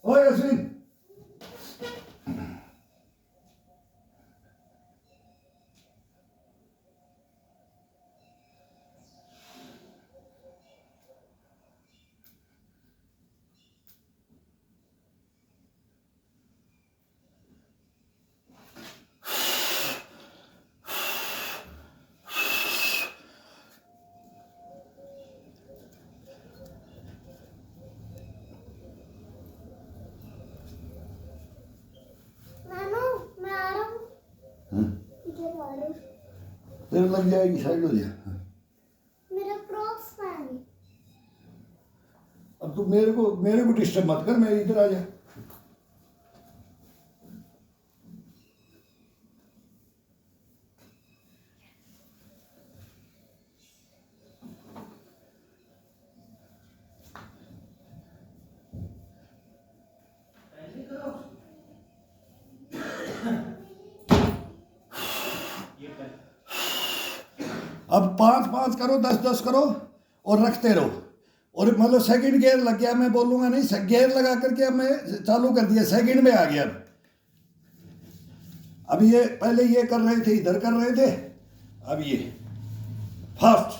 ओए अश्विन, नानू मैं आ रहा हूँ। इधर आ रहा हूँ। तेरे लग जाएगी, साइड हो जा। मेरा क्रॉक्स पहन। अब तू मेरे को डिस्टर्ब मत कर, मैं इधर आ जा। अब 5-5 करो, 10-10 करो और रखते रहो। और मतलब सेकंड गियर लग गया, मैं बोलूंगा नहीं, गियर लगा करके अब मैं चालू कर दिया, सेकंड में आ गया। अब ये पहले ये कर रहे थे, इधर कर रहे थे, अब ये फास्ट।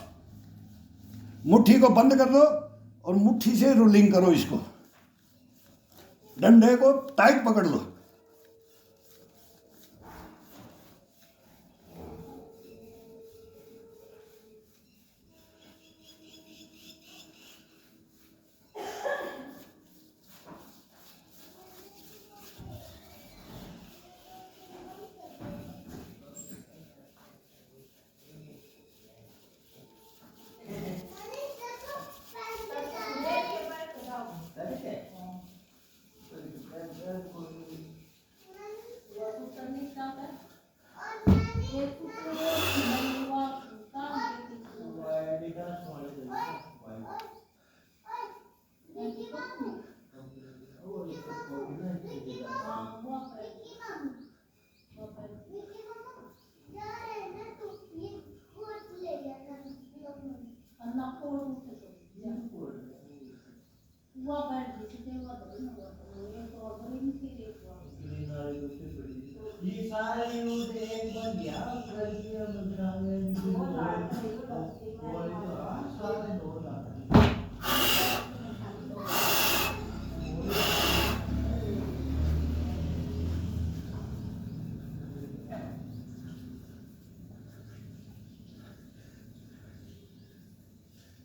मुट्ठी को बंद कर दो और मुट्ठी से रोलिंग करो इसको, डंडे को टाइट पकड़ लो।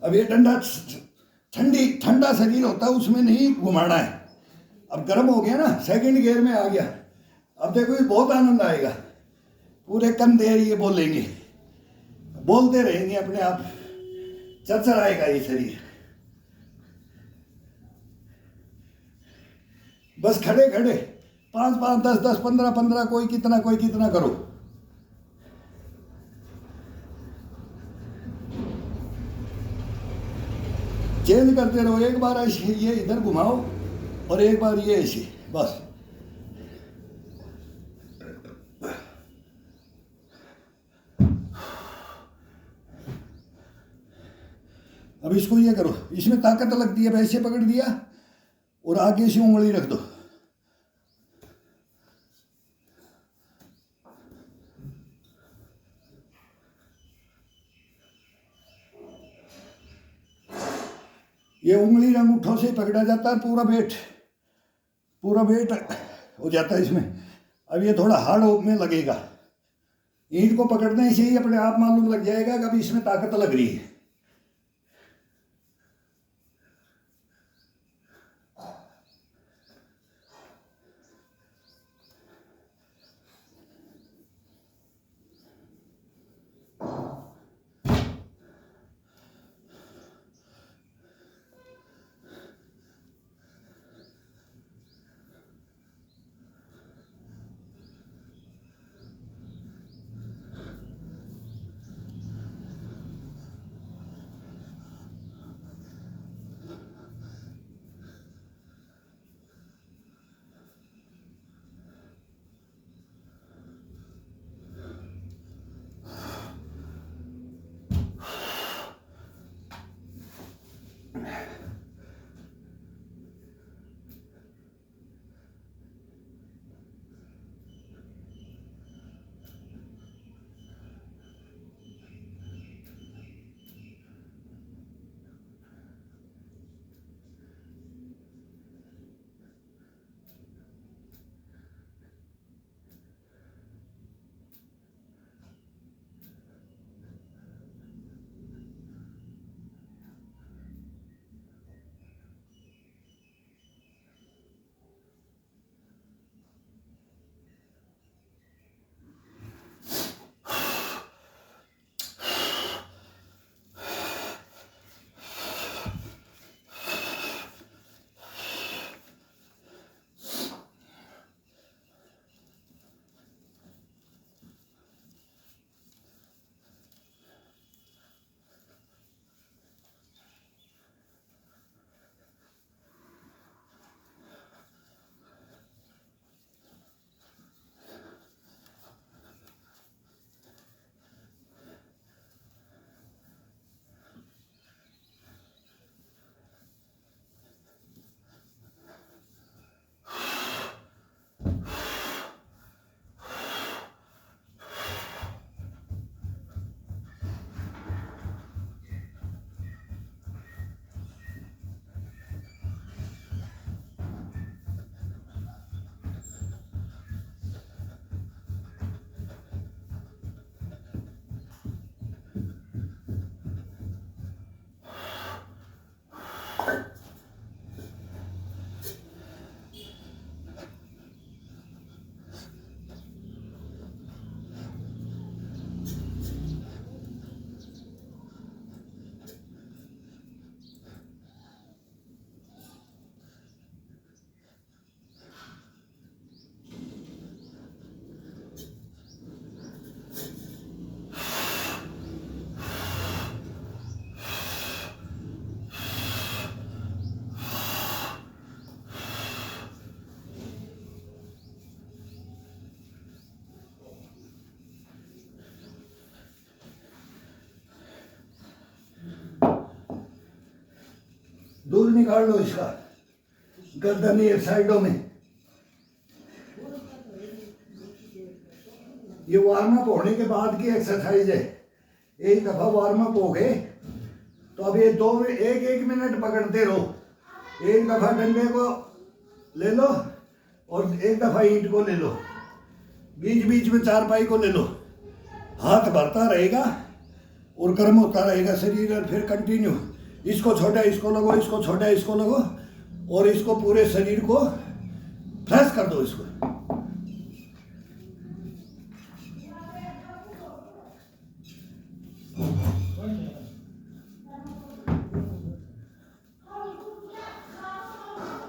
अब ये डंडा ठंडा शरीर होता है, उसमें नहीं घुमाना है। अब गर्म हो गया ना, सेकंड गियर में आ गया। अब देखो ये बहुत आनंद आएगा, पूरे कंधे ये बोलेंगे, बोलते रहेंगे अपने आप, चरचर आएगा ये शरीर। बस खड़े खड़े 5-5, 10-10, 15-15, कोई कितना करो। चेंज करते रहो, एक बार ऐसे ये इधर घुमाओ और एक बार ये ऐसे, बस। अब इसको ये करो, इसमें ताकत लगती है, वैसे पकड़ दिया और आगे से उंगली रख दो। ये उंगली अंगूठों से पकड़ा जाता है, पूरा वेट हो जाता है इसमें। अब ये थोड़ा हार्ड में लगेगा, ईंट को पकड़ने से ही अपने आप मालूम लग जाएगा कि अभी इसमें ताकत लग रही है। दूध निकाल लो इसका, गर्दन ये साइडों में। ये वार्म अप होने के बाद की एक्सरसाइज है। एक दफा वार्म अप हो गए तो अब ये एक एक मिनट पकड़ते रहो। एक दफा डंडे को ले लो और एक दफा ईंट को ले लो, बीच बीच में चारपाई को ले लो। हाथ बढ़ता रहेगा और गर्म होता रहेगा शरीर, और फिर कंटिन्यू इसको छोटा इसको लगो, इसको छोटा इसको लगो, और इसको पूरे शरीर को फ्रेश कर दो इसको।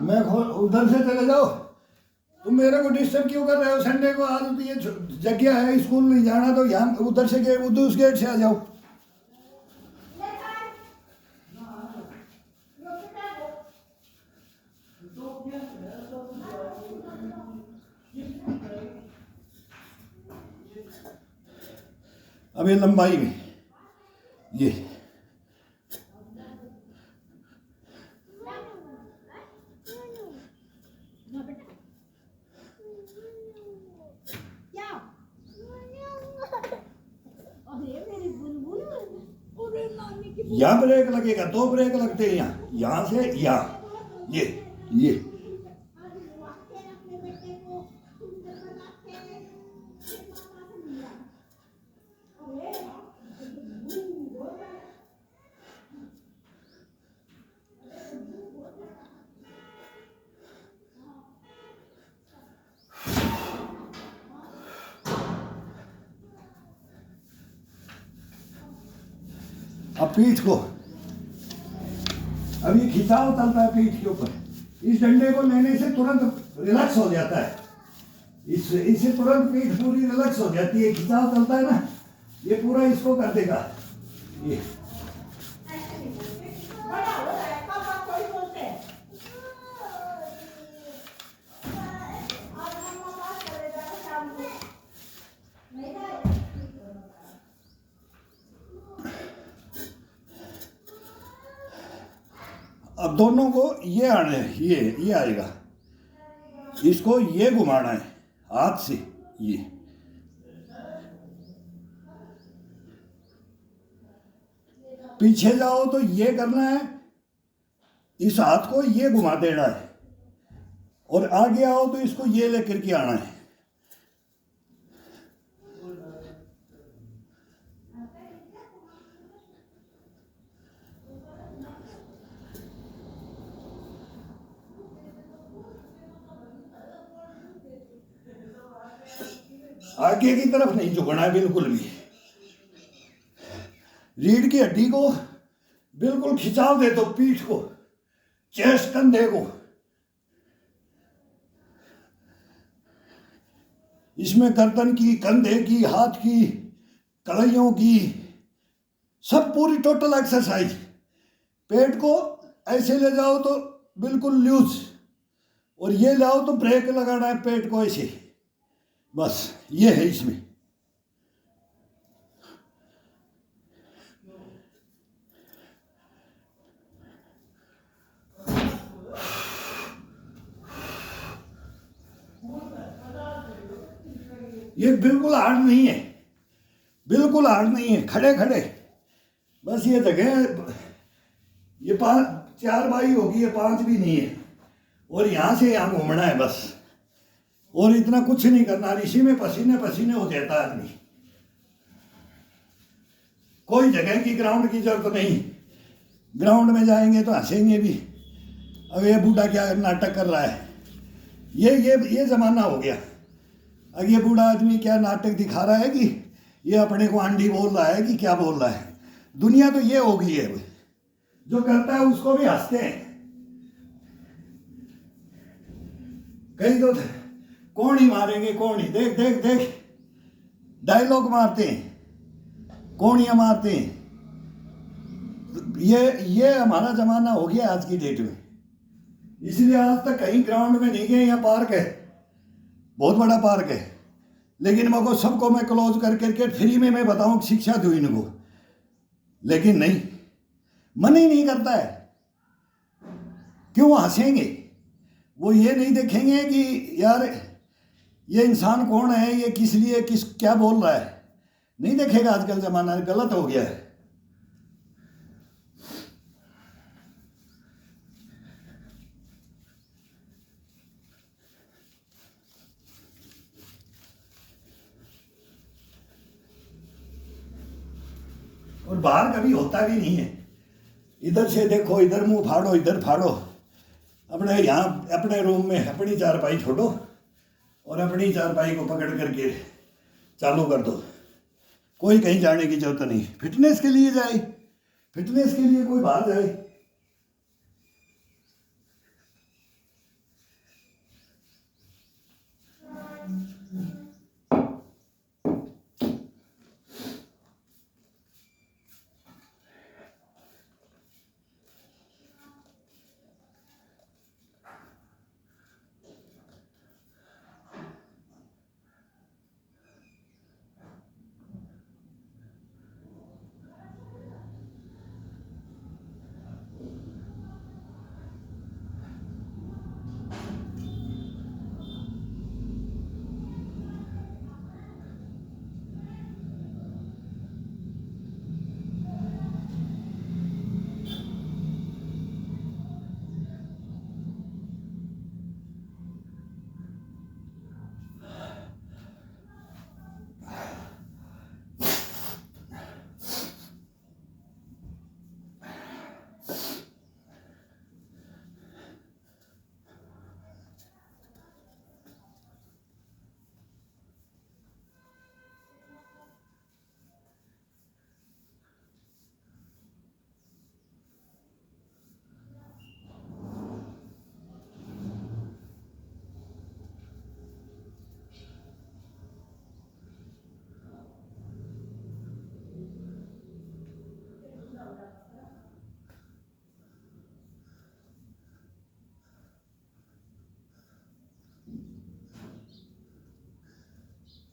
मैं उधर से चले जाओ, तुम मेरे को डिस्टर्ब क्यों कर रहे हो? संडे को आज तो ये जगह है, स्कूल नहीं जाना तो यहाँ उधर से उस गेट से आ जाओ। अब ये लंबाई में ये यहाँ ब्रेक लगेगा, 2 ब्रेक लगते हैं यहाँ, यहाँ से यहाँ, ये अब पीठ को, अब ये खिंचाव चलता है पीठ के ऊपर। इस डंडे को लेने से तुरंत रिलैक्स हो जाता है, इससे तुरंत पीठ पूरी रिलैक्स हो जाती है। खिंचाव चलता है ना, ये पूरा इसको कर देगा। ये अब दोनों को ये आने, ये आएगा, इसको ये घुमाना है हाथ से। ये पीछे जाओ तो ये करना है, इस हाथ को ये घुमा देना है, और आगे आओ तो इसको ये लेकर के आना है। आगे की तरफ नहीं झुकना है बिल्कुल भी। रीढ़ की हड्डी को बिल्कुल खिंचाव दे दो, पीठ को, चेस्ट, कंधे को। इसमें गर्दन की, कंधे की, हाथ की, कलाइयों की, सब पूरी टोटल एक्सरसाइज। पेट को ऐसे ले जाओ तो बिल्कुल लूज, और ये लाओ तो ब्रेक लगाना है पेट को ऐसे, बस ये है इसमें। ये बिल्कुल हार्ड नहीं है, बिल्कुल हार्ड नहीं है। खड़े खड़े बस ये जगह, ये 4 बाई होगी, ये 5 भी नहीं है, और यहाँ से यहाँ घूमना है बस, और इतना कुछ नहीं करना। इसी में पसीने पसीने हो जाता है आदमी। कोई जगह की, ग्राउंड की जरूरत नहीं। ग्राउंड में जाएंगे तो हंसेंगे भी, अब ये बूढ़ा क्या नाटक कर रहा है। ये जमाना हो गया। अब ये बूढ़ा आदमी क्या नाटक दिखा रहा है कि ये अपने को आंधी बोल रहा है कि क्या बोल रहा है। दुनिया तो ये हो गई है, जो करता है उसको भी हंसते हैं। कहीं तो कौन ही मारेंगे, कौन ही, देख देख देख डायलॉग मारते हैं, कौनियां मारते हैं। ये हमारा जमाना हो गया आज की डेट में। इसलिए आज तक कहीं ग्राउंड में नहीं गए। यहाँ पार्क है, बहुत बड़ा पार्क है, लेकिन मगर सबको मैं क्लोज करके फ्री में मैं बताऊं शिक्षा दूँ इनको, लेकिन नहीं, मन ही नहीं करता है। क्यों हंसेंगे? वो ये नहीं देखेंगे कि यार ये इंसान कौन है, ये किस लिए किस क्या बोल रहा है, नहीं देखेगा। आजकल ज़माना गलत हो गया है। और बाहर कभी होता भी नहीं है। इधर से देखो, इधर मुंह फाड़ो, इधर फाड़ो, अपने यहाँ अपने रूम में अपनी चारपाई छोड़ो और अपनी चारपाई को पकड़ करके चालू कर दो। कोई कहीं जाने की जरूरत नहीं। फिटनेस के लिए जाए, फिटनेस के लिए कोई बाहर जाए।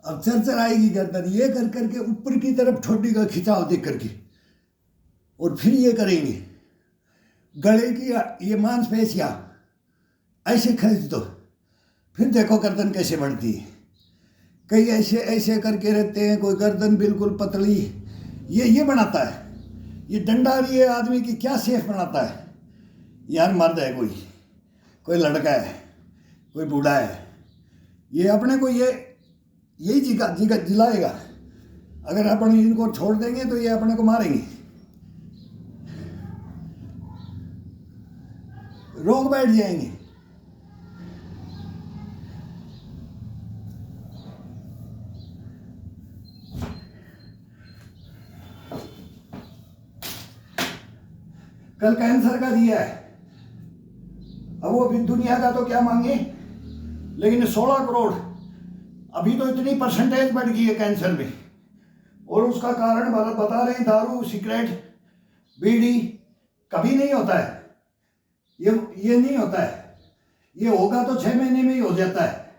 अब चरचर आएगी गर्दन, ये कर करके ऊपर की तरफ ठोडी का खिंचाव देख करके, और फिर ये करेंगे गले की ये मांसपेशियां ऐसे खींच दो, फिर देखो गर्दन कैसे बढ़ती है। कई ऐसे ऐसे करके रहते हैं, कोई गर्दन बिल्कुल पतली, ये बनाता है। ये डंडा ये आदमी की क्या सेफ बनाता है यार। मर्द है कोई लड़का है, कोई बूढ़ा है, ये अपने को यही जिलाएगा। अगर अपन इनको छोड़ देंगे तो ये अपने को मारेंगे। रोक बैठ जाएंगे। कल कैंसर का दिया है, अब वो भी दुनिया का तो क्या मांगे, लेकिन 16 करोड़ अभी तो इतनी परसेंटेज बढ़ गई है कैंसर में। और उसका कारण बता रहे हैं दारू, सिगरेट, बीड़ी। कभी नहीं होता है ये नहीं होता है। ये होगा तो 6 महीने में ही हो जाता है,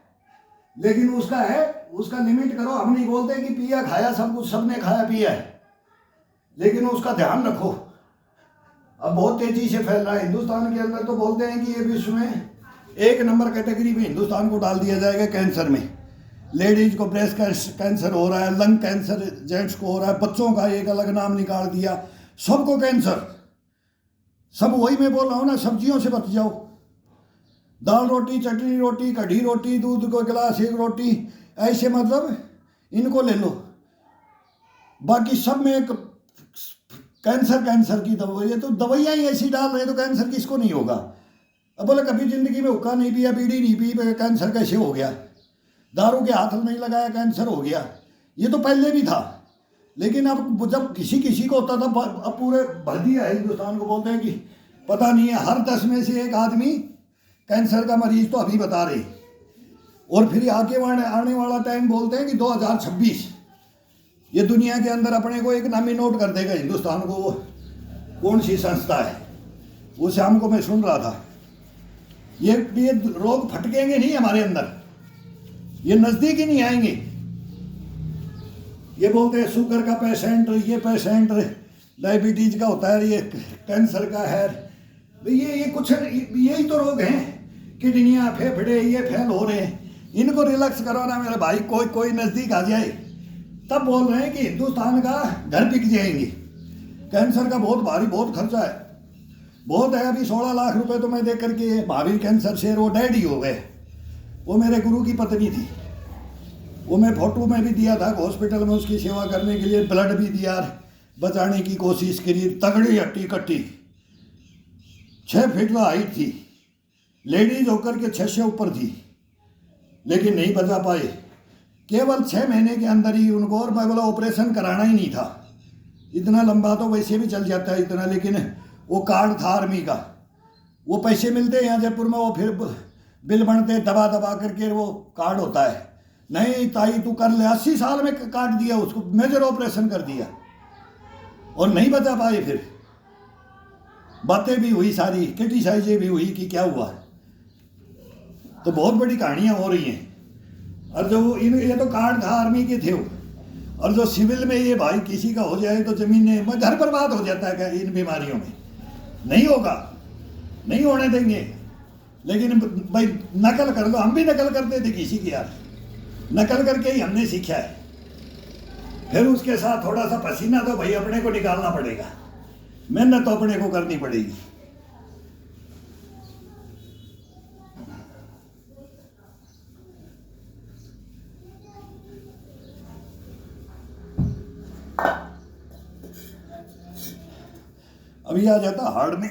लेकिन उसका लिमिट करो। हम नहीं बोलते कि पिया खाया सब कुछ, सबने खाया पिया है, लेकिन उसका ध्यान रखो। अब बहुत तेजी से फैल रहा है हिंदुस्तान के अंदर, तो बोलते हैं कि ये विश्व में 1 नंबर कैटेगरी में हिंदुस्तान को डाल दिया जाएगा कैंसर में। लेडीज को ब्रेस्ट कैंसर हो रहा है, लंग कैंसर जेंट्स को हो रहा है, बच्चों का एक अलग नाम निकाल दिया, सबको कैंसर। सब वही मैं बोल रहा हूँ ना, सब्जियों से बच जाओ। दाल रोटी, चटनी रोटी, कढ़ी रोटी, दूध को गिलास 1 रोटी, ऐसे मतलब इनको ले लो। बाकी सब में कैंसर की दवाई, ये तो दवाइयाँ ही ऐसी डाल रहे तो कैंसर किसको नहीं होगा। अब बोले कभी जिंदगी में हुक्का नहीं पिया, बीड़ी नहीं पी, कैंसर कैसे हो गया। दारू के हाथ नहीं लगाया कैंसर हो गया। ये तो पहले भी था, लेकिन अब जब किसी को होता था, अब पूरे भर दिया है हिंदुस्तान को। बोलते हैं कि पता नहीं है, हर 10 में से 1 आदमी कैंसर का मरीज तो अभी बता रहे। और फिर आगे आने वाला टाइम बोलते हैं कि 2026 ये दुनिया के अंदर अपने को एक नामी नोट कर देगा हिंदुस्तान को। वो कौन सी संस्था है, वो शाम को मैं सुन रहा था। ये रोग फटकेंगे नहीं हमारे अंदर, ये नज़दीक ही नहीं आएंगे। ये बोलते हैं शुगर का पेशेंट, ये पेशेंट डायबिटीज का होता है, ये कैंसर का है, भाई ये कुछ यही तो रोग हैं, किडनियाँ फेफड़े ये फेल हो रहे हैं, इनको रिलैक्स करो ना मेरे भाई। कोई कोई नज़दीक आ जाए तब बोल रहे हैं कि हिंदुस्तान का घर बिक जाएंगे। कैंसर का बहुत भारी बहुत खर्चा है, बहुत है। अभी 16 लाख रुपए तो मैं दे करके महावीर कैंसर शेर वो डैडी हो गए। वो मेरे गुरु की पत्नी थी, वो मैं फोटो में भी दिया था हॉस्पिटल में उसकी सेवा करने के लिए, ब्लड भी दिया, बचाने की कोशिश करी। तगड़ी हट्टी कट्टी 6 फीट का हाइट थी, लेडीज होकर के 6 से ऊपर थी, लेकिन नहीं बचा पाए। केवल 6 महीने के अंदर ही उनको, और मैं बोला ऑपरेशन कराना ही नहीं था, इतना लंबा तो वैसे भी चल जाता है इतना, लेकिन वो कार्ड था आर्मी का, वो पैसे मिलते हैं यहाँ जयपुर में, वो फिर बिल बनते दबा दबा करके वो कार्ड होता है। नहीं ताई तू कर ले, 80 साल में काट दिया उसको, मेजर ऑपरेशन कर दिया और नहीं बचा पाए। फिर बातें भी हुई सारी, क्रिटिसाइजें भी हुई कि क्या हुआ। तो बहुत बड़ी कहानियां हो रही हैं। और जो ये तो कार्ड था आर्मी के थे वो, और जो सिविल में ये भाई किसी का हो जाए तो जमीन घर बर्बाद हो जाता है क्या इन बीमारियों में। नहीं होगा, नहीं होने देंगे, लेकिन भाई नकल कर लो। हम भी नकल करते थे किसी की यार, नकल करके ही हमने सीखा है। फिर उसके साथ थोड़ा सा पसीना तो भाई अपने को निकालना पड़ेगा, मेहनत तो अपने को करनी पड़ेगी। अभी आ जाता हार्ड में।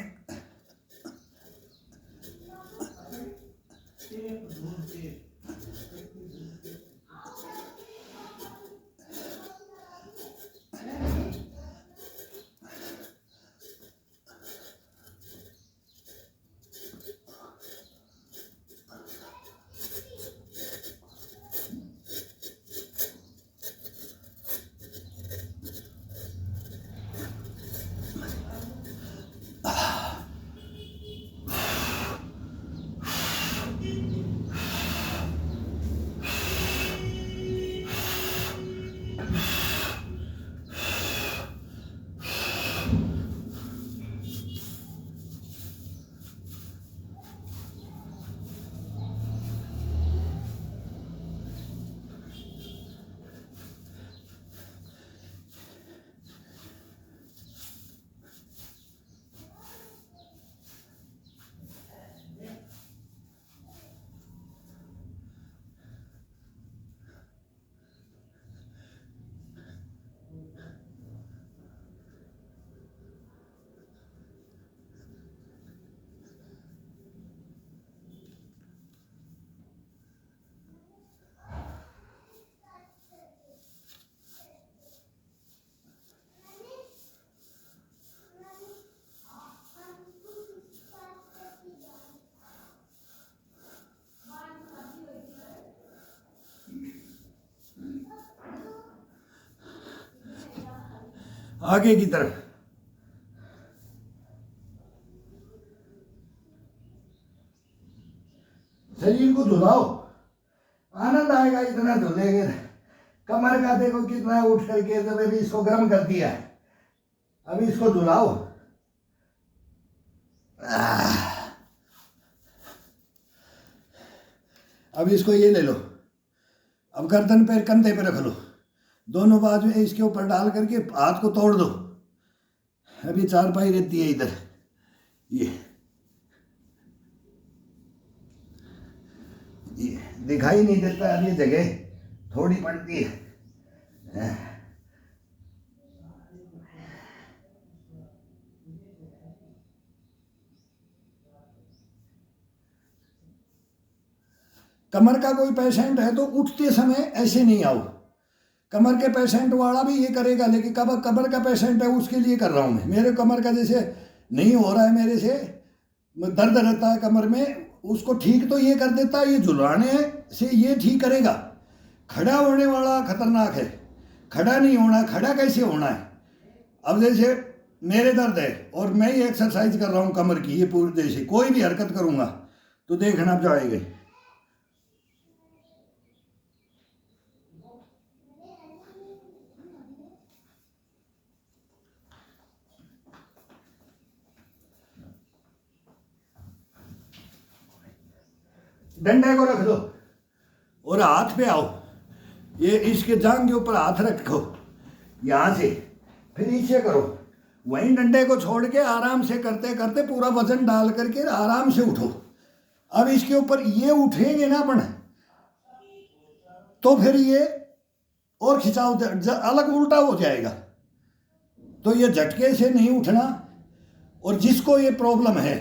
आगे की तरफ शरीर को धुलाओ, आनंद आएगा इतना धुलेगे। कमर का देखो कितना उठ करके, जब अभी इसको गर्म कर दिया है, अभी इसको धुलाओ। अब इसको ये ले लो, अब गर्दन पे कंधे पे रख लो, दोनों बाजू में इसके ऊपर डाल करके हाथ को तोड़ दो। अभी चारपाई रहती है इधर, ये दिखाई नहीं देता, अब ये जगह थोड़ी पड़ती है। कमर का कोई पेशेंट है तो उठते समय ऐसे नहीं आओ। कमर के पेशेंट वाला भी ये करेगा, लेकिन कमर का पेशेंट है उसके लिए कर रहा हूँ मैं। मेरे कमर का जैसे नहीं हो रहा है, मेरे से दर्द रहता है कमर में, उसको ठीक तो ये कर देता है, ये झुलाने से ये ठीक करेगा। खड़ा होने वाला खतरनाक है, खड़ा नहीं होना। खड़ा कैसे होना है? अब जैसे मेरे दर्द है और मैं ही एक्सरसाइज कर रहा हूँ कमर की, ये पूरी जैसे कोई भी हरकत करूँगा तो देखना जाएगा। डंडे को रख दो और हाथ पे आओ, ये इसके जांग के ऊपर हाथ रखो यहाँ से, फिर नीचे करो, वहीं डंडे को छोड़ के आराम से करते करते पूरा वजन डाल करके आराम से उठो। अब इसके ऊपर ये उठेंगे ना अपन, तो फिर ये और खिंचाव अलग उल्टा हो जाएगा, तो ये झटके से नहीं उठना। और जिसको ये प्रॉब्लम है,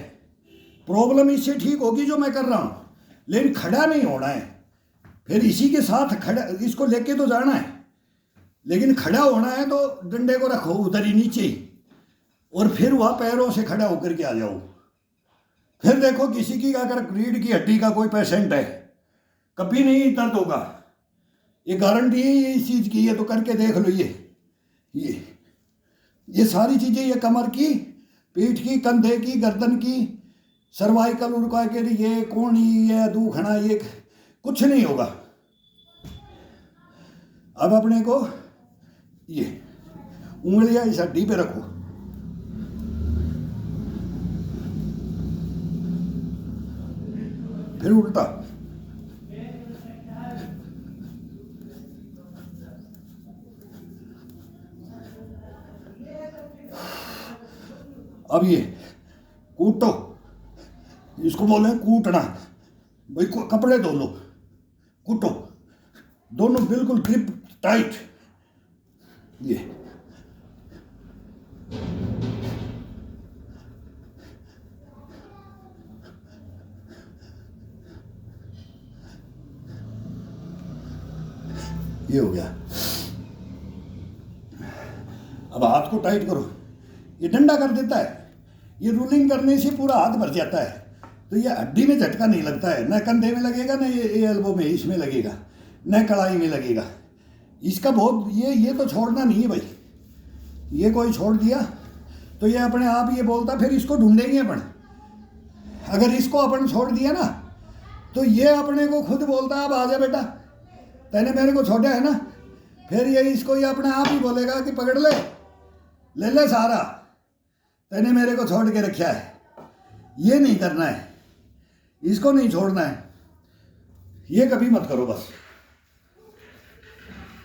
प्रॉब्लम इससे ठीक होगी जो मैं कर रहा हूँ, लेकिन खड़ा नहीं होना है, फिर इसी के साथ खड़ा, इसको लेके तो जाना है, लेकिन खड़ा होना है तो डंडे को रखो उधर ही नीचे ही, और फिर वह पैरों से खड़ा होकर के आ जाओ। फिर देखो किसी की अगर रीढ़ की हड्डी का कोई पेशेंट है, कभी नहीं दर्द होगा, ये गारंटी है इस चीज़ की, ये तो करके देख लो। ये सारी चीज़ें, ये कमर की, पीठ की, कंधे की, गर्दन की, सर्वाइकल उड़का के लिए कोहनी, ये दुखना, ये कुछ नहीं होगा। अब अपने को ये उंगलियां इस हड्डी पे रखो, फिर उल्टा, अब ये कूटो, इसको बोले कूटना भाई, कपड़े धो लो, कूटो, दोनों बिल्कुल ग्रिप टाइट। ये हो गया। अब हाथ को टाइट करो, ये डंडा कर देता है, ये रूलिंग करने से पूरा हाथ भर जाता है, तो ये हड्डी में झटका नहीं लगता है, न कंधे में लगेगा, न ये एल्बो में इसमें लगेगा, न कलाई में लगेगा। इसका बहुत ये तो छोड़ना नहीं है भाई, ये कोई छोड़ दिया तो ये अपने आप ये बोलता, फिर इसको ढूंढेंगे अपन। अगर इसको अपन छोड़ दिया ना तो ये अपने को खुद बोलता, अब आ जा बेटा, तैने मेरे को छोड़ा है ना, फिर ये इसको ये अपने आप ही बोलेगा कि पकड़ ले, ले ले सारा, तैने मेरे को छोड़ के रखा है। ये नहीं करना है, इसको नहीं छोड़ना है, ये कभी मत करो बस।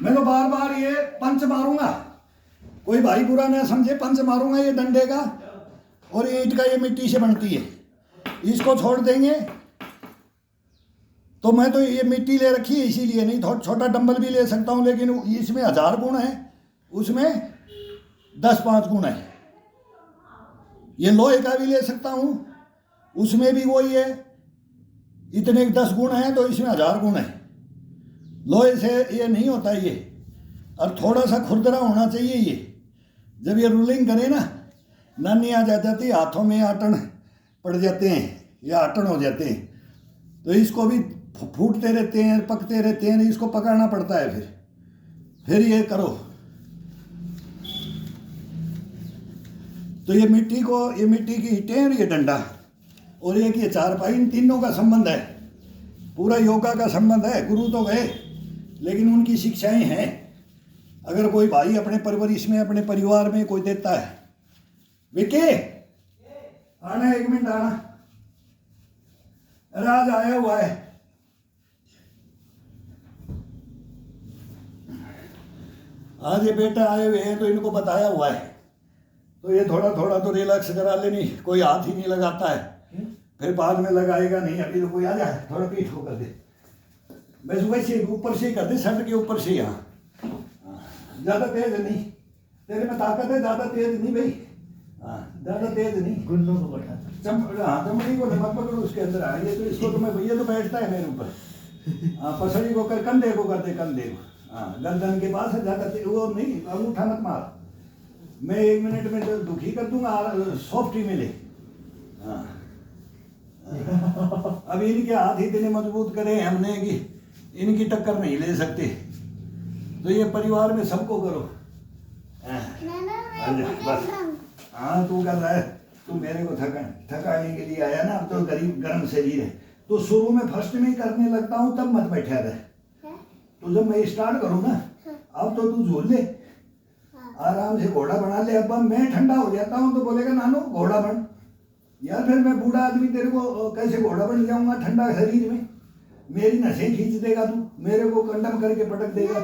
मैं तो बार बार ये पंच मारूंगा, कोई भाई बुरा ना समझे, पंच मारूंगा ये डंडे का, और ये ईंट का, ये मिट्टी से बनती है, इसको छोड़ देंगे तो मैं तो ये मिट्टी ले रखी है इसीलिए, नहीं थोड़ा छोटा डंबल भी ले सकता हूँ, लेकिन इसमें 1000 गुण है, उसमें 10-5 गुण है। ये लोहे का भी ले सकता हूँ, उसमें भी वही है, इतने 10 गुण हैं, तो इसमें 1000 गुण है। लोहे से ये नहीं होता ये, और थोड़ा सा खुरदरा होना चाहिए ये। जब ये रूलिंग करे ना, नानी आ जाती, हाथों में आटन पड़ जाते हैं या आटन हो जाते हैं, तो इसको भी फूटते रहते हैं, पकते रहते हैं, इसको पकड़ना पड़ता है। फिर ये करो, तो ये मिट्टी की ईंटें और ये डंडा और एक ये चारपाई, इन तीनों का संबंध है, पूरा योगा का संबंध है। गुरु तो गए, लेकिन उनकी शिक्षाएं हैं। अगर कोई भाई अपने परवरिश में, अपने परिवार में कोई देता है, विके आना, 1 मिनट आना, अरे आज आया हुआ है, आज ये बेटा आए हुए हैं, तो इनको बताया हुआ है, तो ये थोड़ा थोड़ा तो रिलैक्स करा लेनी, कोई हाथ ही नहीं लगाता है, फिर बाद में लगाएगा नहीं। अभी तो कोई आ जाए, थोड़ा पीठ को कर दे, बस वैसे ऊपर से ही कर दे, शर्ट के ऊपर से। यहाँ ज़्यादा तेज नहीं, तेरे में ताकत है, ज़्यादा तेज नहीं भाई, हाँ ज़्यादा तेज नहीं। गुन्नों को बैठा हाँ, चमड़ी को मत पकड़ो, उसके अंदर आ ये, तो इसको तो मैं भैया तो बैठता है मेरे ऊपर, हाँ पसड़ी को कर, कंधे को कर दे, कंधे को, हाँ गर्दन के पास है, ज़्यादा वो नहीं, अंगूठा मत मार, मैं 1 मिनट में तो दुखी कर दूंगा, सॉफ्ट ही मिले। हाँ अब इनके हाथ इतने मजबूत करे हमने कि इनकी टक्कर नहीं ले सकते, तो ये परिवार में सबको करो। बस हाँ, तू कर रहा है, तू मेरे को थकाने के लिए आया ना, अब तो गरीब गर्म शरीर है, तो शुरू में फर्स्ट में ही करने लगता हूँ, तब मत बैठा रहे, तो जब मैं स्टार्ट करूँ ना, अब तो तू झूल ले, आराम से घोड़ा बना ले। अब मैं ठंडा हो जाता हूँ तो बोलेगा नानू घोड़ा बन, यार फिर मैं बूढ़ा आदमी तेरे को कैसे घोड़ा बन जाऊंगा ठंडा शरीर में। मेरी नसें खींच देगा तू, मेरे को कंडम करके पटक देगा।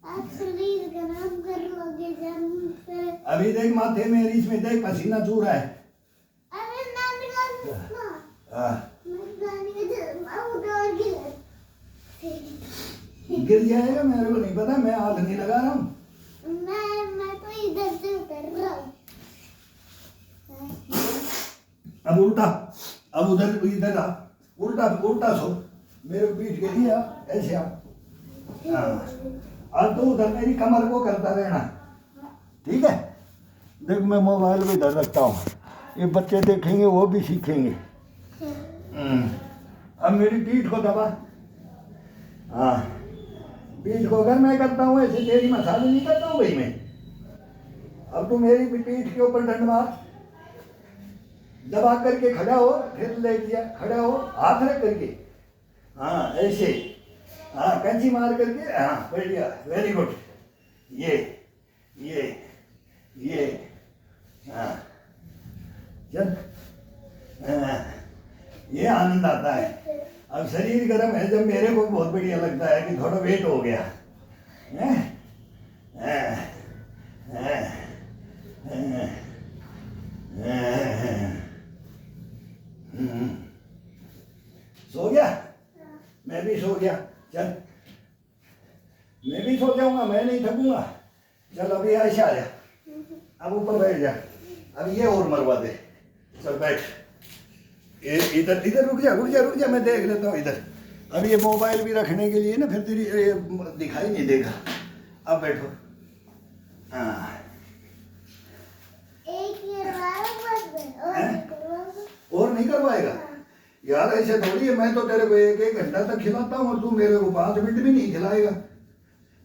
आप शरीर गरम करोगे जब फिर। अभी देख माथे में इसमें देख पसीना चू रहा है। अरे नानी का हाँ। नानी का उधर गिर गिर जाएगा, मेरे को नहीं पता, मैं हाथ नहीं लगा रहा हूँ। मैं तो इधर से उतर रहा हूँ। अब उल्टा, अब उधर इधर आ, उल्टा उल्टा सो, मेरे को पीठ के लिए आ, ऐसे आ। हाँ, अब तो उधर मेरी कमर को करता रहना, ठीक है। देख मैं मोबाइल भी इधर रखता हूँ, ये बच्चे देखेंगे वो भी सीखेंगे। अब मेरी पीठ को दबा। हाँ, पीठ को अगर मैं करता हूँ ऐसे, तेरी मसाले नहीं करता हूँ भाई मैं। अब तू मेरी पीठ के ऊपर डंड मार, दबा करके खड़ा हो, फिर लेट जा, खड़ा हो, हाथ रख करके। हाँ ऐसे, हाँ कैंची मार करके, हाँ बढ़िया, वेरी गुड। ये हाँ चल। हाँ, ये आनंद आता है। अब शरीर गर्म है, जब मेरे को बहुत बढ़िया लगता है कि थोड़ा वेट हो गया। हैं? हाँ, हाँ, हाँ, हाँ। सो गया? मैं भी सो गया। चल मैं भी सो जाऊंगा, मैं नहीं थकूंगा। चल अभी ऐसे आ जा, अब ऊपर बैठ जा। अब ये और मरवा दे। चल बैठ, इधर इधर रुक जा, रुक जा, रुक जा, मैं देख लेता हूँ इधर। अब ये मोबाइल भी रखने के लिए ना, फिर तेरी ये दिखाई नहीं देगा। अब बैठो। हाँ और नहीं करवाएगा यार, ऐसे थोड़ी है। मैं तो तेरे को एक घंटा तक खिलाता हूँ और तू मेरे को 5 मिनट भी नहीं खिलाएगा।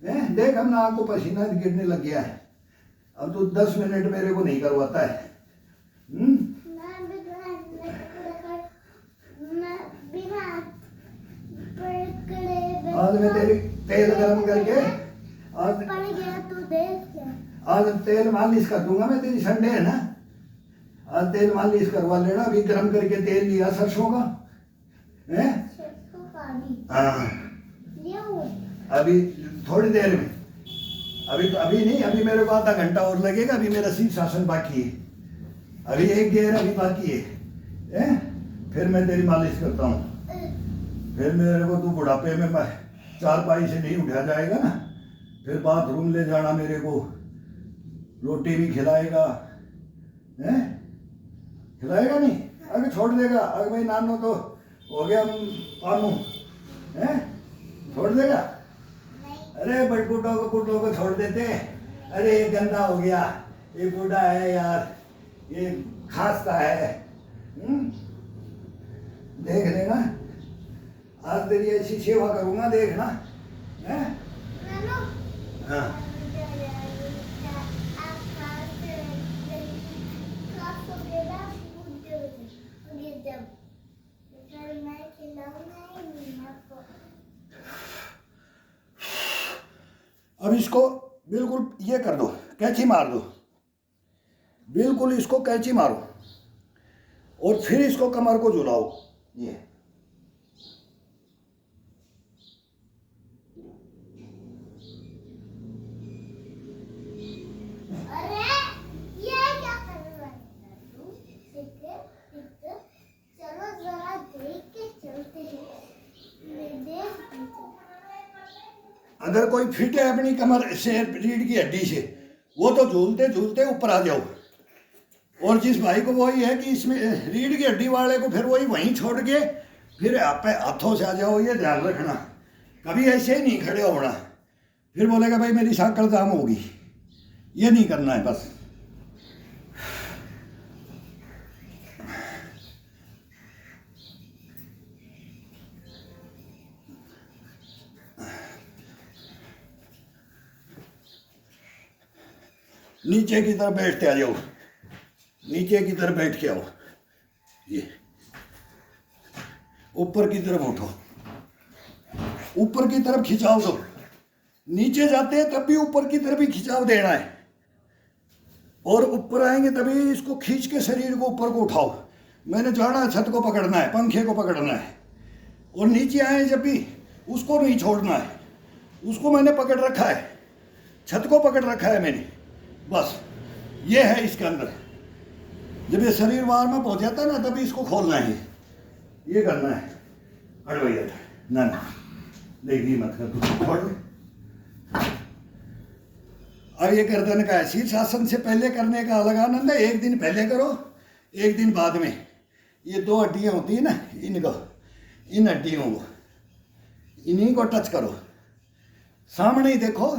हैं? देख हम ना, आपको पसीना गिरने लग गया है। अब तू 10 मिनट मेरे को नहीं करवाता है। आज मैं तेरी तेल गरम करके आज तेल मालिश कर दूंगा मैं तेरी। संडे है ना, आज तेल मालिश करवा लेना। अभी गरम करके तेल लिया सरसों का, हैं? हाँ अभी थोड़ी देर में, अभी तो अभी नहीं, अभी मेरे को आधा घंटा और लगेगा। अभी मेरा शीर्षासन बाकी है, अभी 1 गेर अभी बाकी है, हैं? फिर मैं तेरी मालिश करता हूँ। फिर मेरे को तू बुढ़ापे में 4 से नहीं उठा जाएगा ना, फिर बाथरूम ले जाना मेरे को, रोटी भी खिलाएगा, हैं? खिलाएगा नहीं? अगर छोड़ देगा, अगर भाई नानो तो हो गया पानू, हैं? छोड़ देगा? अरे बट बूढ़ों को छोड़ देते। अरे ये गंदा हो गया, ये बूढ़ा है यार, ये खांसता है। देख लेना, आज तेरी ऐसी सेवा करूंगा, देखना। हैं? हाँ अब इसको बिल्कुल ये कर दो, कैंची मार दो, बिल्कुल इसको कैंची मारो और फिर इसको कमर को झुलाओ। ये अरे ये क्या कर रहा है तू? चलो जरा देख के चलते हैं। अगर कोई फिट है अपनी कमर से, रीढ़ की हड्डी से, वो तो झूलते झूलते ऊपर आ जाओ। और जिस भाई को वही है कि इसमें रीढ़ की हड्डी वाले को, फिर वही वहीं छोड़ के फिर आप हाथों से आ जाओ। ये ध्यान रखना, कभी ऐसे ही नहीं खड़े होना, फिर बोलेगा भाई मेरी साकड़ जाम होगी। ये नहीं करना है बस। नीचे की तरफ बैठते आ जाओ, नीचे की तरफ बैठ के आओ। ये ऊपर की तरफ उठो, ऊपर की तरफ खिंचाव दो। नीचे जाते हैं तब भी ऊपर की तरफ ही खिंचाव देना है, और ऊपर आएंगे तभी इसको खींच के शरीर को ऊपर को उठाओ। मैंने जाना छत को पकड़ना है, पंखे को पकड़ना है, और नीचे आए जब भी उसको नहीं छोड़ना है, उसको मैंने पकड़ रखा है, छत को पकड़ रखा है मैंने, बस ये है इसके अंदर। जब ये शरीर वार में पहुंच जाता है ना तभी इसको खोलना है, ये करना है। हट भैया ना ना देखिए मत कर, तू छोड़ दे। अब ये गर्दन का है, शीर्षासन से पहले करने का अलग आनंद है। एक दिन पहले करो, एक दिन बाद में। ये दो हड्डियां होती है ना, इनको, इन हड्डियों को, इन्हीं को टच करो, सामने ही देखो,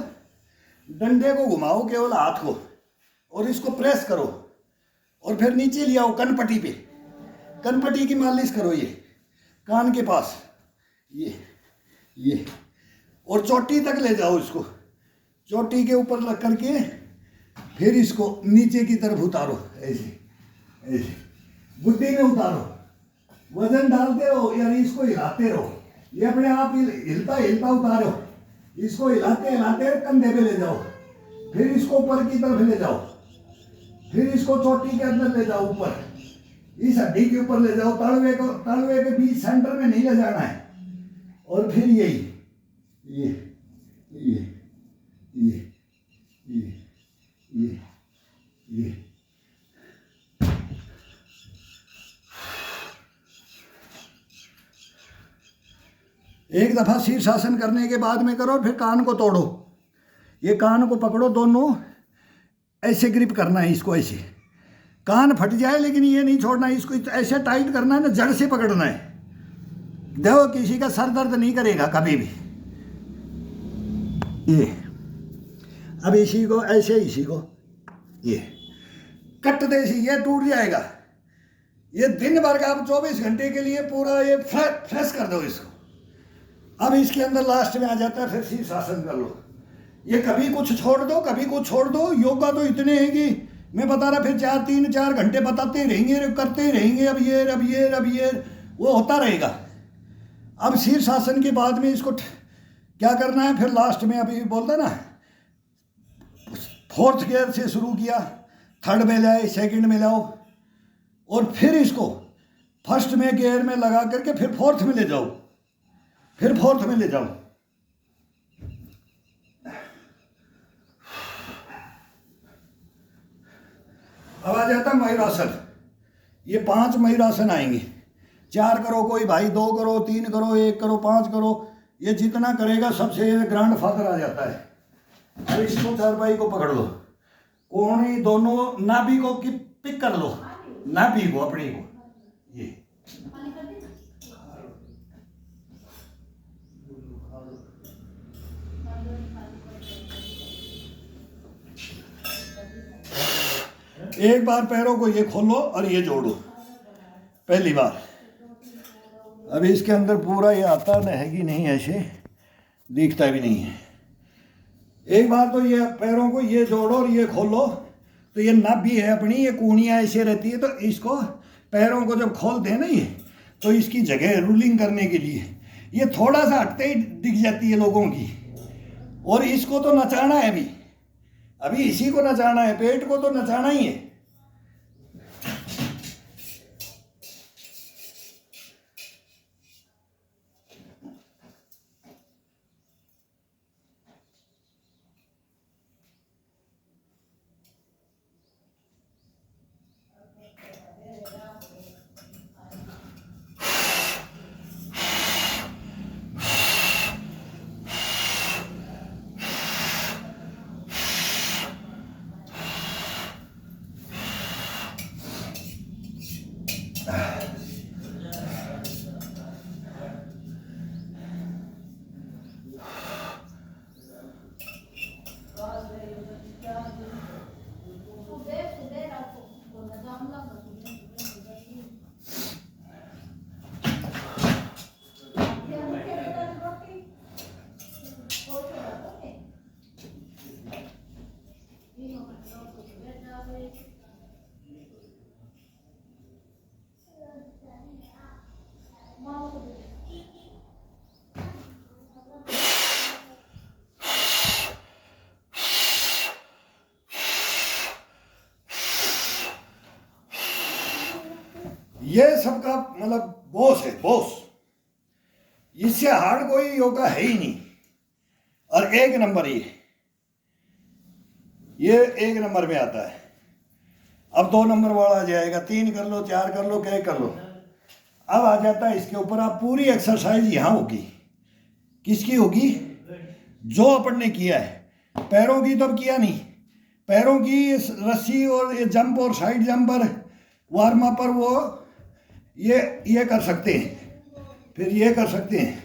डंडे को घुमाओ केवल हाथ को, और इसको प्रेस करो, और फिर नीचे ले आओ कनपट्टी पे, कनपट्टी की मालिश करो, ये कान के पास, ये और चोटी तक ले जाओ इसको, चोटी के ऊपर रख करके फिर इसको नीचे की तरफ उतारो, ऐसे ऐसे बुद्धि में उतारो, वजन डालते रहो यार, इसको हिलाते रहो, ये अपने आप हिलता हिलता उतारो, इसको हिलाते हिलाते कंधे पे ले जाओ, फिर इसको ऊपर की तरफ ले जाओ, फिर इसको चोटी के अंदर ले जाओ, ऊपर इस हड्डी के ऊपर ले जाओ, तलवे के बीच सेंटर में नहीं ले जाना है, और फिर यही ये ये ये ये ये ये एक दफा शीर्षासन करने के बाद में करो, फिर कान को तोड़ो, ये कान को पकड़ो, दोनों ऐसे ग्रिप करना है इसको, ऐसे कान फट जाए लेकिन ये नहीं छोड़ना है, इसको ऐसे टाइट करना है ना, जड़ से पकड़ना है। देखो किसी का सर दर्द नहीं करेगा कभी भी। ये अब इसी को ऐसे, इसी को ये कट दे, ये टूट जाएगा। ये दिन भर का आप 24 घंटे के लिए पूरा ये फ्रेश कर दो इसको। अब इसके अंदर लास्ट में आ जाता है फिर शीर्षासन कर लो। ये कभी कुछ छोड़ दो, कभी कुछ छोड़ दो। योगा तो इतने हैं कि मैं बता रहा, फिर 3-4 घंटे बताते ही रहेंगे, करते ही रहेंगे, अब ये वो होता रहेगा। अब शीर्षासन के बाद में इसको क्या करना है, फिर लास्ट में अभी बोलता ना, 4th गियर से शुरू किया, 3rd में लाए, 2nd में लाओ, और फिर इसको 1st में गियर में लगा करके फिर 4th में ले जाओ, फिर 4th में ले जाओ। अब आ जाता मयूरासन। ये 5 मयूरासन आएंगे, 4 करो कोई भाई, 2 करो, 3 करो, 1 करो, 5 करो, ये जितना करेगा सबसे ग्रैंड फादर आ जाता है। अब इसको चारपाई को पकड़ लो, कोहनी दोनों नाभि को पिक कर लो, नाभि को अपनी को, ये एक बार पैरों को ये खोलो और ये जोड़ो, पहली बार। अभी इसके अंदर पूरा ये आता है कि नहीं, ऐसे दिखता भी नहीं है। एक बार तो ये पैरों को ये जोड़ो और ये खोलो, तो ये नाभि है अपनी, ये कूहनियाँ ऐसे रहती है, तो इसको पैरों को जब खोलते हैं ना ये, तो इसकी जगह रूलिंग करने के लिए ये थोड़ा सा हटते ही दिख जाती है लोगों की। और इसको तो नचाना है, अभी इसी को नचाना है, पेट को तो नचाना ही है। ये सबका मतलब बॉस है, बॉस। इससे हार्ड कोई योगा है ही नहीं। और एक नंबर ये एक नंबर में आता है। अब 2 नंबर वाला आ जाएगा, 3 कर लो, 4 कर लो, क्या कर लो। अब आ जाता है इसके ऊपर, आप पूरी एक्सरसाइज यहाँ होगी। किसकी होगी? जो अपन ने किया है। पैरों की तो अब किया नहीं, पैरों की रस्सी और ये जंप और साइड जंपर वार्म अप पर वो ये कर सकते हैं, फिर ये कर सकते हैं।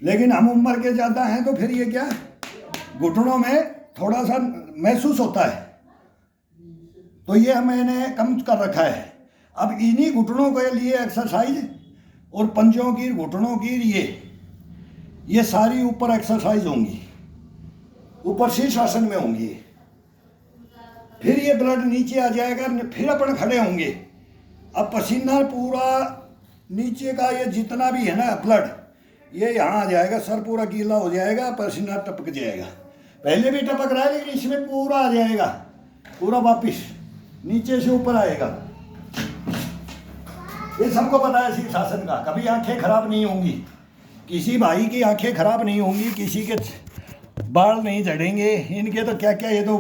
लेकिन हम उम्र के ज़्यादा हैं तो फिर ये क्या, घुटनों में थोड़ा सा महसूस होता है, तो ये मैंने कम कर रखा है। अब इन्हीं घुटनों के लिए एक्सरसाइज और पंजों की, घुटनों की, ये सारी ऊपर एक्सरसाइज होंगी, ऊपर शीर्षासन में होंगी। फिर ये ब्लड नीचे आ जाएगा, फिर अपन खड़े होंगे। अब पसीना पूरा नीचे का ये जितना भी है ना ब्लड, ये यहाँ आ जाएगा, सर पूरा गीला हो जाएगा, पसीना टपक जाएगा। पहले भी टपक रहा है लेकिन इसमें पूरा आ जाएगा, पूरा वापिस नीचे से ऊपर आएगा। ये सबको पता है शीर्षासन का। कभी आंखें खराब नहीं होंगी, किसी भाई की आंखें खराब नहीं होंगी, किसी के बाल नहीं झड़ेंगे, इनके तो क्या क्या, ये तो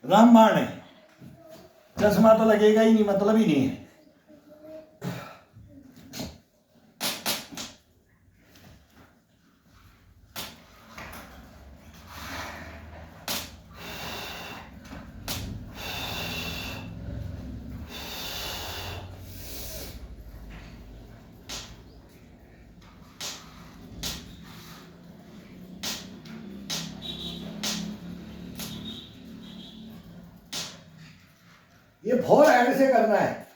रामबाण है। चश्मा तो लगेगा ही नहीं, मतलब ही नहीं है। ये फोर हैंड से करना है।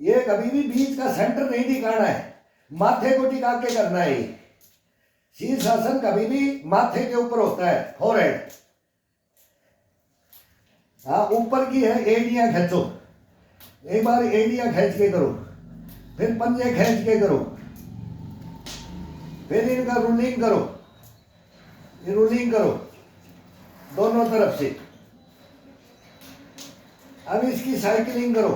ये कभी भी बीच का सेंटर नहीं टिकाना है, माथे को टिका के करना है। शीर्षासन कभी भी माथे के ऊपर होता है, फोर हैंड। हाँ, ऊपर की है, एड़ियां खींचो। एक बार एड़ियां खींच के करो, फिर पंजे खींच के करो, फिर इनका रूलिंग करो, ये रूलिंग करो दोनों तरफ से। अब इसकी साइकिलिंग करो।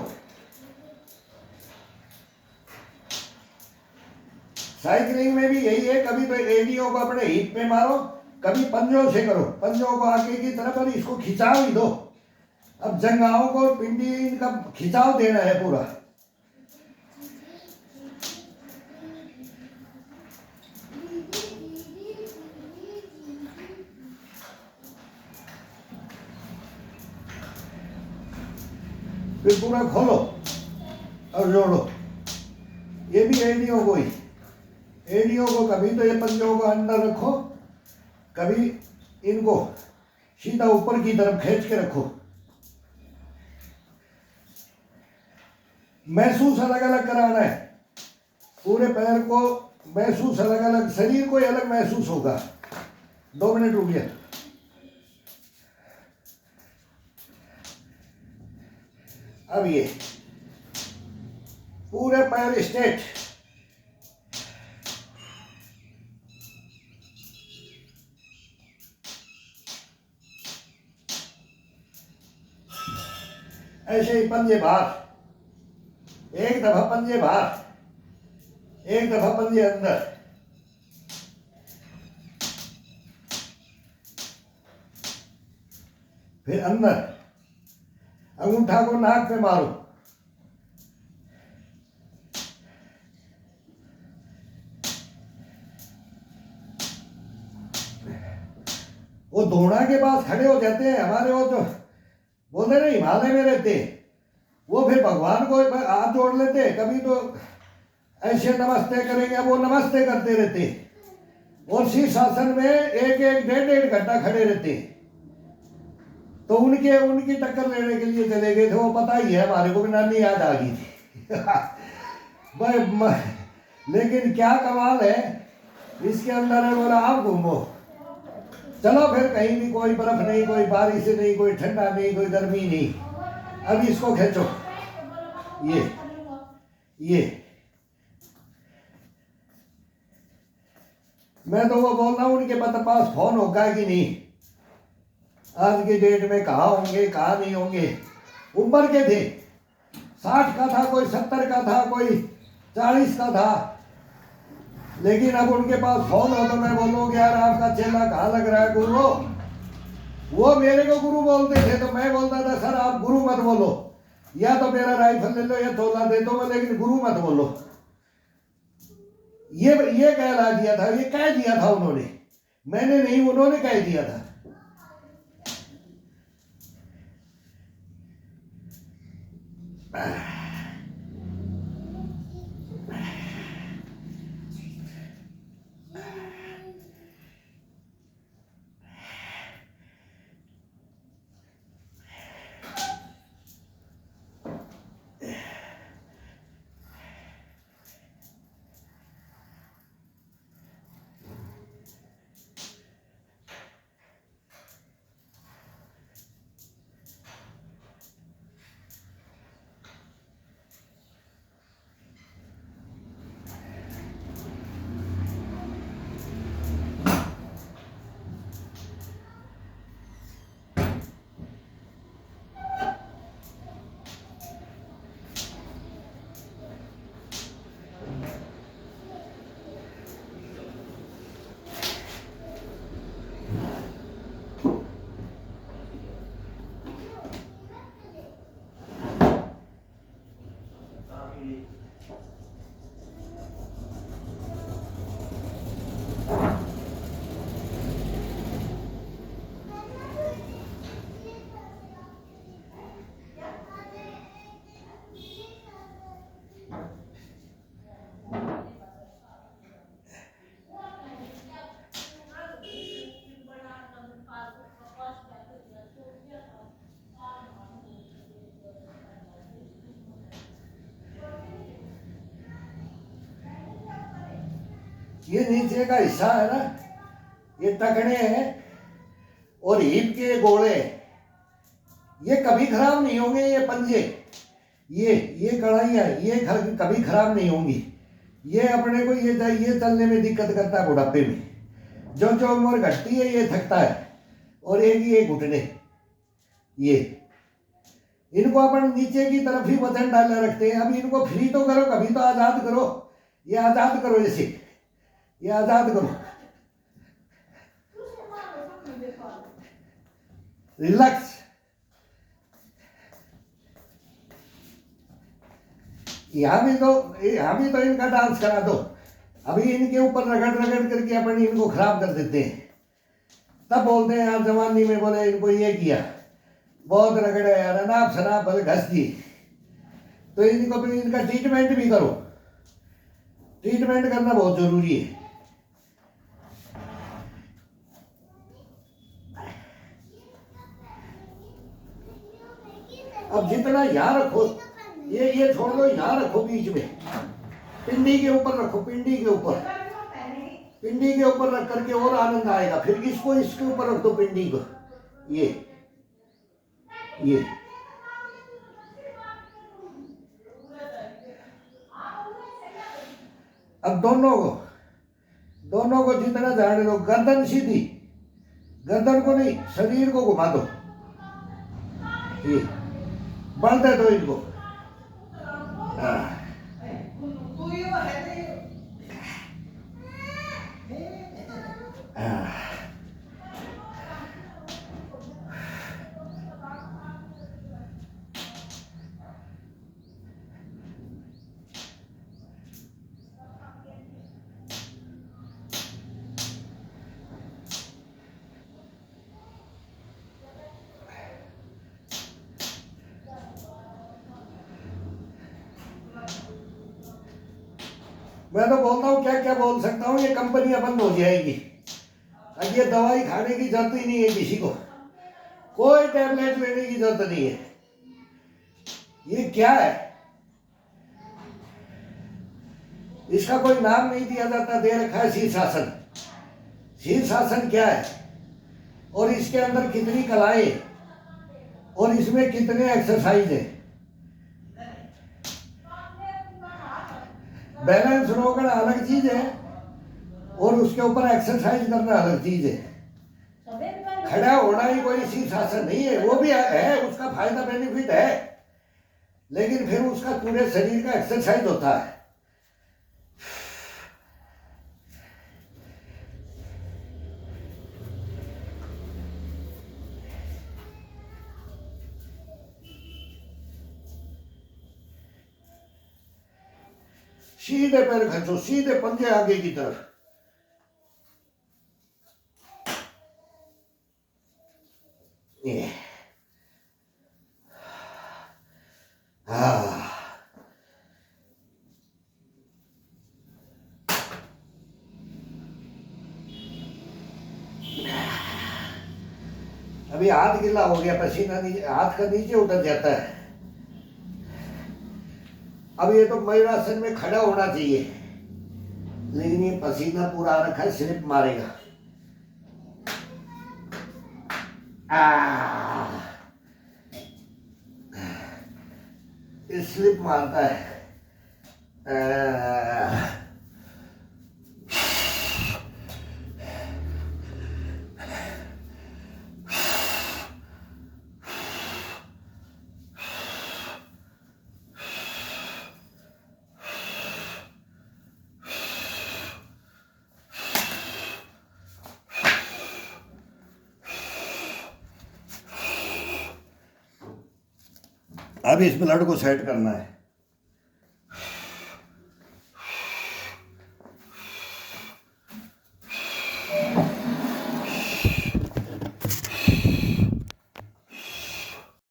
साइकिलिंग में भी यही है, कभी तो एड़ियों को अपने हिप पे मारो, कभी पंजों से करो, पंजों को आगे की तरफ, और इसको खिंचाव ही दो। अब जंघाओं को, पिंडी, इनका खिंचाव देना है पूरा। फिर पूरा खोलो और जोड़ो। ये भी एड़ियों को ही, एड़ियों को कभी तो ये पंजों को अंदर रखो, कभी इनको सीधा ऊपर की तरफ खींच के रखो। महसूस अलग अलग कराना है, पूरे पैर को महसूस अलग अलग, शरीर को अलग महसूस होगा। 2 मिनट रुक गया। अब ये पूरे पैर स्ट्रेट, ऐसे ही पंजे बाहर, एक दफा पंजे बाहर, एक दफा पंजे अंदर। फिर अंदर, अंगूठा को नाक पे मारो, वो धोना के पास खड़े हो जाते हैं हमारे, वो जो बोलते ना हिमालय में रहते, वो फिर भगवान को हाथ जोड़ लेते, कभी तो ऐसे नमस्ते करेंगे, वो नमस्ते करते रहते, और शीर्षासन में 1-1, 1.5 घंटा खड़े रहते। तो उनकी टक्कर लेने के लिए चले गए थे, वो पता ही है हमारे को, नानी याद आ गई थी। लेकिन क्या कमाल है इसके अंदर है। बोला आप घूमो, चलो फिर कहीं भी, कोई बर्फ नहीं, कोई बारिश नहीं, कोई ठंडा नहीं, कोई गर्मी नहीं। अब इसको खींचो, ये मैं तो वो बोल रहा हूँ, उनके पास फोन होगा कि नहीं, आज की डेट में कहाँ होंगे, कहाँ नहीं होंगे। उम्र के थे, 60 का था, कोई 70 का था, कोई 40 का था। लेकिन अब उनके पास फोन हो तो मैं बोलूँ यार आपका चेला कहाँ लग रहा है गुरु। वो मेरे को गुरु बोलते थे तो मैं बोलता था सर आप गुरु मत बोलो, या तो मेरा राइफल ले लो या तोला दे दो, लेकिन गुरु मत बोलो। ये कहला दिया था, ये कह दिया था उन्होंने, मैंने नहीं, उन्होंने कह दिया था। ये नीचे का हिस्सा है ना, ये टखने हैं और हिप के गोले, ये कभी खराब नहीं होंगे। ये पंजे, ये कढ़ाइयाँ, ये कभी खराब नहीं होंगी। ये अपने को ये चलने में दिक्कत करता है बुढ़ापे में, जो जो उम्र घटती है ये थकता है। और एक ये घुटने, ये इनको अपन नीचे की तरफ ही वजन डाले रखते हैं। अब इनको फ्री तो करो, कभी तो आज़ाद करो। ये आज़ाद करो, ये आज़ाद करो, रिलैक्स। यहाँ भी तो इनका डांस करा दो। अभी इनके ऊपर रगड़ रगड़ करके अपन इनको खराब कर देते हैं, तब बोलते हैं यार जवानी में बोले इनको ये किया, बहुत रगड़े यार, अनाप शनाप भले घस दी। तो इनको फिर इनका ट्रीटमेंट भी करो, ट्रीटमेंट करना बहुत जरूरी है। अब जितना यहाँ रखो, ये छोड़ दो, यहाँ रखो बीच में, पिंडी के ऊपर रखो, पिंडी के ऊपर रख करके और आनंद आएगा। फिर इसको इसके ऊपर रख दो, पिंडी को, ये अब दोनों को जितना झाड़ दो, गर्दन सीधी, गर्दन को नहीं, शरीर को घुमा दो, ये बढ़ते दो इनको। मैं तो बोलता हूँ क्या क्या बोल सकता हूँ, ये कंपनियां बंद हो जाएगी। अब ये दवाई खाने की जरूरत ही नहीं है किसी को, कोई टैबलेट लेने की जरूरत नहीं है। ये क्या है, इसका कोई नाम नहीं दिया जाता, दे रखा है शीर्षासन। शीर्षासन क्या है और इसके अंदर कितनी कलाएं और इसमें कितने एक्सरसाइज है। बैलेंस रोकना अलग चीज है और उसके ऊपर एक्सरसाइज करना अलग चीज है। खड़ा होना ही कोई शीर्षासन नहीं है, वो भी है, उसका फायदा बेनिफिट है, लेकिन फिर उसका पूरे शरीर का एक्सरसाइज होता है। सीधे पैर खींचो, सीधे पंजे आगे की तरफ। ये हाँ, अभी हाथ गिला हो गया, पसीना नीचे, हाथ का नीचे उतर जाता है। अब ये तो मयूरासन में खड़ा होना चाहिए, लेकिन ये पसीना पूरा आ रखा है, स्लिप मारेगा। स्लिप मारता है। अब इस ब्लड को सेट करना है।